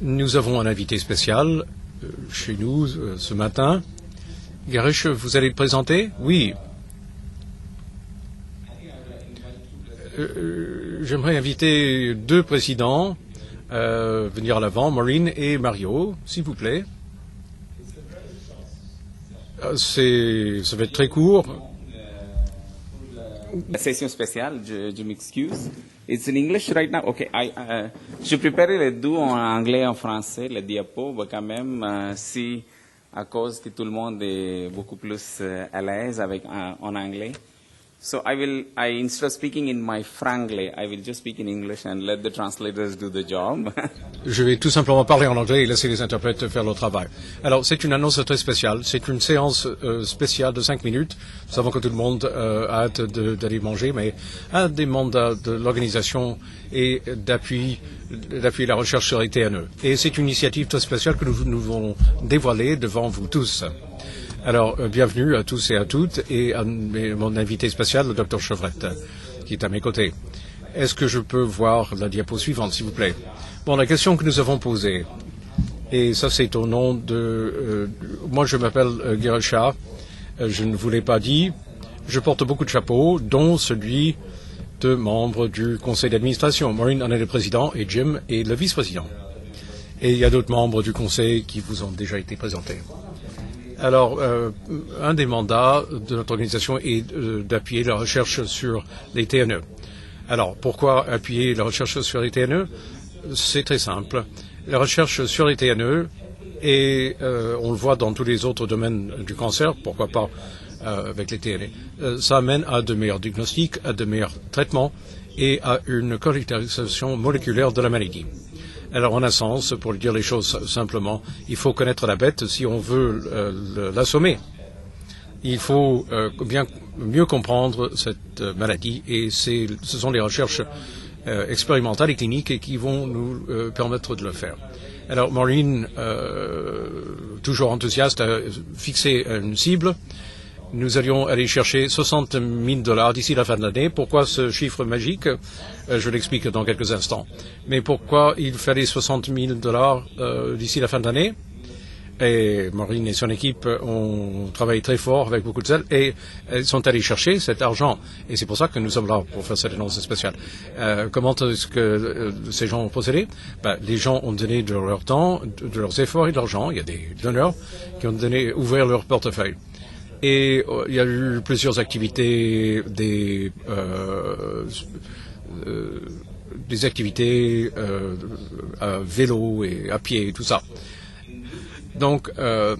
Nous avons un invité spécial chez nous ce matin. Garish, vous allez le présenter? Oui. J'aimerais inviter deux présidents à venir à l'avant, Maureen et Mario, s'il vous plaît. Ça va être très court. La session spéciale, je m'excuse. It's in English right now. Okay, je préparais les deux en anglais et en français, les diapos, mais quand même, si à cause que tout le monde est beaucoup plus à l'aise avec en anglais. So instead of speaking in my franglais, I will just speak in English and let the translators do the job. Je vais tout simplement parler en anglais et laisser les interprètes faire leur travail. Alors, c'est une annonce très spéciale. C'est une séance spéciale de 5 minutes. Nous savons que tout le monde a hâte d'aller manger, mais un des mandats de l'organisation est d'appuyer la recherche sur les TNE. Et c'est une initiative très spéciale que nous voulons dévoiler devant vous tous. Alors, bienvenue à tous et à toutes, et à mon invité spécial, le Dr Chevrette, qui est à mes côtés. Est-ce que je peux voir la diapo suivante, s'il vous plaît? Bon, la question que nous avons posée, et ça c'est au nom de... moi je m'appelle Girisha, je ne vous l'ai pas dit, je porte beaucoup de chapeaux, dont celui de membre du conseil d'administration. Maureen en est le président, et Jim est le vice-président. Et il y a d'autres membres du conseil qui vous ont déjà été présentés. Alors, un des mandats de notre organisation est d'appuyer la recherche sur les TNE. Alors, pourquoi appuyer la recherche sur les TNE? C'est très simple. La recherche sur les TNE, et on le voit dans tous les autres domaines du cancer, pourquoi pas avec les TNE, ça amène à de meilleurs diagnostics, à de meilleurs traitements et à une caractérisation moléculaire de la maladie. Alors, en un sens, pour dire les choses simplement, il faut connaître la bête si on veut l'assommer. Il faut mieux comprendre cette maladie, et ce sont les recherches expérimentales et cliniques qui vont nous permettre de le faire. Alors, Maureen, toujours enthousiaste, a fixé une cible. Nous allions aller chercher $60 000 d'ici la fin de l'année. Pourquoi ce chiffre magique? Je l'explique dans quelques instants. Mais pourquoi il fallait $60 000 d'ici la fin de l'année? Et Maureen et son équipe ont travaillé très fort avec beaucoup de zèle et elles sont allées chercher cet argent. Et c'est pour ça que nous sommes là pour faire cette annonce spéciale. Comment est-ce que ces gens ont procédé? Les gens ont donné de leur temps, de leurs efforts et de l'argent. Il y a des donneurs qui ont ouvert leur portefeuille. Et il y a eu plusieurs activités, des activités à vélo et à pied et tout ça. Donc, ça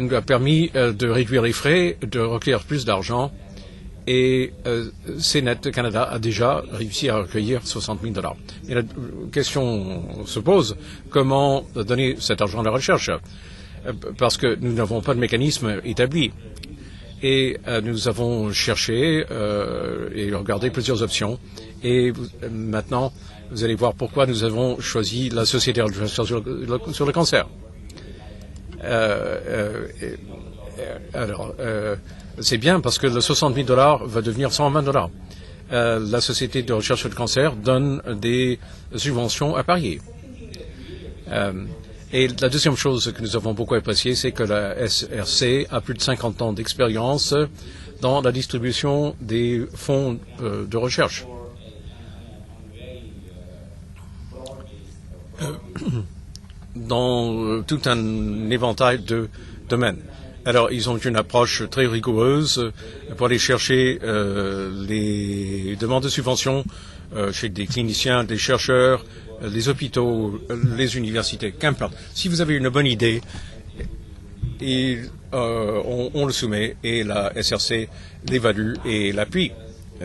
nous a permis de réduire les frais, de recueillir plus d'argent, et CNET Canada a déjà réussi à recueillir $60 000. Et la question se pose, comment donner cet argent à la recherche? Parce que nous n'avons pas de mécanisme établi. Et nous avons cherché et regardé plusieurs options. Et maintenant, vous allez voir pourquoi nous avons choisi la Société de recherche sur le cancer. C'est bien parce que le $60 000 va devenir $120. La Société de recherche sur le cancer donne des subventions à parier. Et la deuxième chose que nous avons beaucoup appréciée, c'est que la SRC a plus de 50 ans d'expérience dans la distribution des fonds de recherche. Dans tout un éventail de domaines. Alors, ils ont une approche très rigoureuse pour aller chercher les demandes de subventions chez des cliniciens, des chercheurs, les hôpitaux, les universités, qu'importe. Si vous avez une bonne idée, on le soumet et la SRC l'évalue et l'appuie,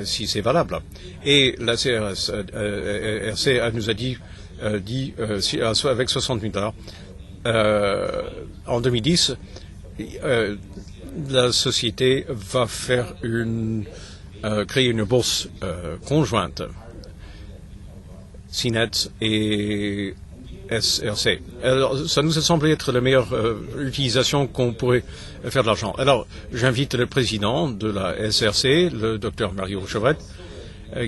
si c'est valable. Et la SRC nous a dit avec $60 000, en 2010, la société va créer une bourse conjointe, CNET et SRC. Alors, ça nous a semblé être la meilleure utilisation qu'on pourrait faire de l'argent. Alors, j'invite le président de la SRC, le Dr Mario Chevrette,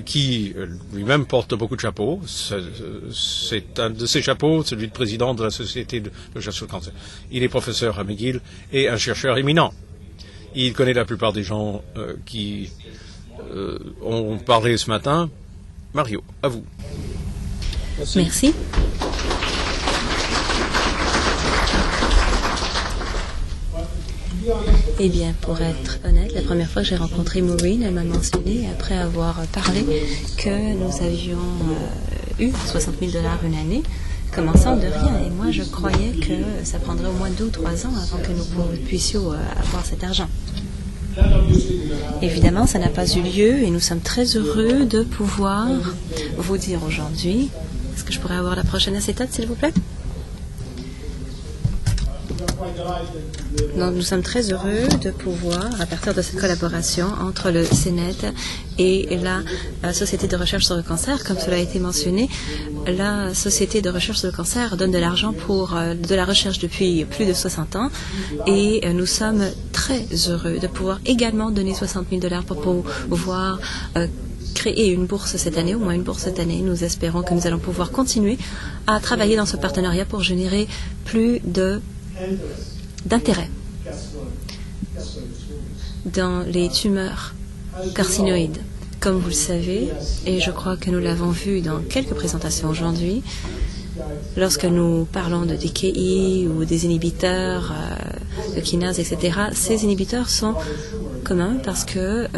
qui lui-même porte beaucoup de chapeaux. C'est un de ses chapeaux, celui de président de la Société de recherche sur le cancer. Il est professeur à McGill et un chercheur éminent. Il connaît la plupart des gens qui ont parlé ce matin. Mario, à vous. Merci. Eh bien, pour être honnête, la première fois que j'ai rencontré Maureen, elle m'a mentionné, après avoir parlé, que nous avions eu 60 000 $ une année, commençant de rien. Et moi, je croyais que ça prendrait au moins 2 ou 3 ans avant que nous puissions avoir cet argent. Évidemment, ça n'a pas eu lieu et nous sommes très heureux de pouvoir vous dire aujourd'hui. Est-ce que je pourrais avoir la prochaine acétate, s'il vous plaît? Donc, nous sommes très heureux de pouvoir, à partir de cette collaboration entre le CNED et la Société de recherche sur le cancer, comme cela a été mentionné, la Société de recherche sur le cancer donne de l'argent pour de la recherche depuis plus de 60 ans et nous sommes très heureux de pouvoir également donner 60 000 $ pour pouvoir créer une bourse cette année, au moins une bourse cette année. Nous espérons que nous allons pouvoir continuer à travailler dans ce partenariat pour générer plus d'intérêt dans les tumeurs carcinoïdes. Comme vous le savez, et je crois que nous l'avons vu dans quelques présentations aujourd'hui, lorsque nous parlons de DKI ou des inhibiteurs de kinase, etc., ces inhibiteurs sont communs parce que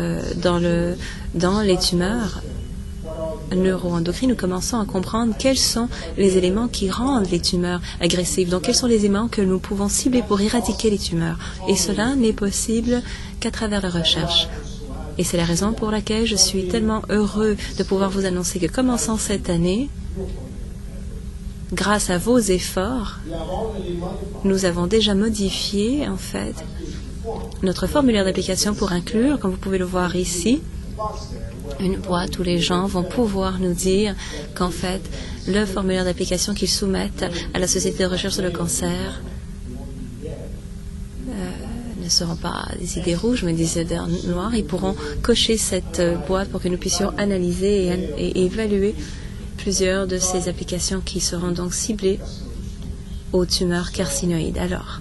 dans les tumeurs neuroendocrines, nous commençons à comprendre quels sont les éléments qui rendent les tumeurs agressives. Donc, quels sont les éléments que nous pouvons cibler pour éradiquer les tumeurs. Et cela n'est possible qu'à travers la recherche. Et c'est la raison pour laquelle je suis tellement heureux de pouvoir vous annoncer que commençant cette année, grâce à vos efforts, nous avons déjà modifié, en fait, notre formulaire d'application pour inclure, comme vous pouvez le voir ici, une boîte où les gens vont pouvoir nous dire qu'en fait, le formulaire d'application qu'ils soumettent à la Société de recherche sur le cancer ne seront pas des idées rouges, mais des idées noires. Ils pourront cocher cette boîte pour que nous puissions analyser et évaluer plusieurs de ces applications qui seront donc ciblées aux tumeurs carcinoïdes. Alors,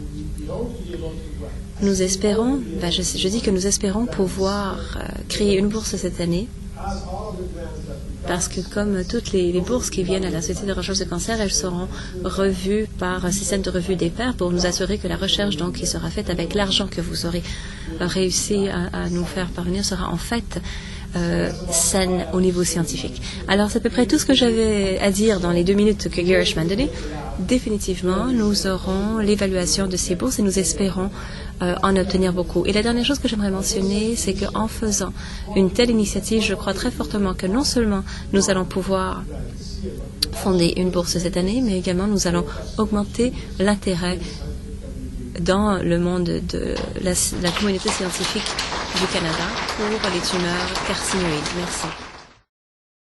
nous espérons, je dis que nous espérons pouvoir créer une bourse cette année, parce que comme toutes les bourses qui viennent à la Société de recherche de cancer, elles seront revues par un système de revue des pairs pour nous assurer que la recherche donc, qui sera faite avec l'argent que vous aurez réussi à nous faire parvenir sera en fait saine au niveau scientifique. Alors, c'est à peu près tout ce que j'avais à dire dans les 2 minutes que Girish m'a donné. Définitivement, nous aurons l'évaluation de ces bourses et nous espérons en obtenir beaucoup. Et la dernière chose que j'aimerais mentionner, c'est qu'en faisant une telle initiative, je crois très fortement que non seulement nous allons pouvoir fonder une bourse cette année, mais également nous allons augmenter l'intérêt dans le monde de la communauté scientifique du Canada pour les tumeurs carcinoïdes. Merci.